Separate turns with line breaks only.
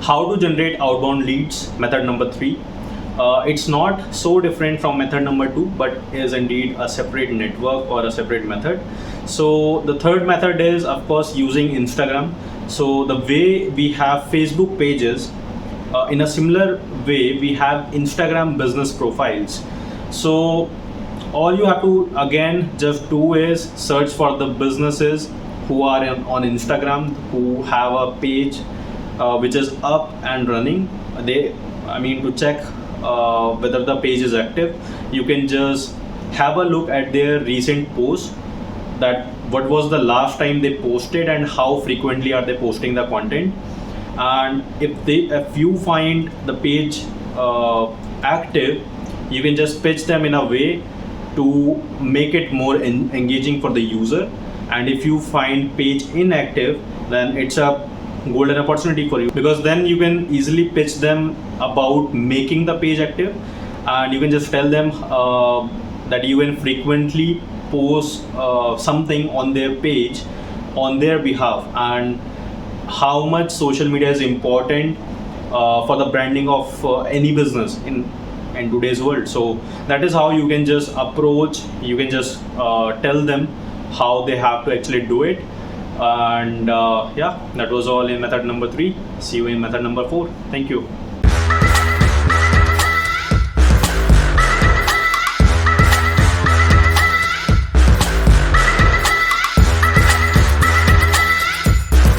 How to generate outbound leads, method number 3. It's not so different from method number 2, but is indeed a separate network or a separate method. So the third method is, of course, using Instagram. So the way we have Facebook pages, in a similar way we have Instagram business profiles. So all you have to again just do is search for the businesses who are on Instagram, who have a page which is up and running. To check whether the page is active, you can just have a look at their recent posts, that what was the last time they posted and how frequently are they posting the content. And if you find the page active, you can just pitch them in a way to make it more engaging for the user. And if you find page inactive, then it's a golden opportunity for you, because then you can easily pitch them about making the page active, and you can just tell them that you can frequently post something on their page on their behalf, and how much social media is important for the branding of any business in today's world. So that is how you can just approach, you can just tell them how they have to actually do it. And that was all in method number 3. See you in method number 4. Thank you.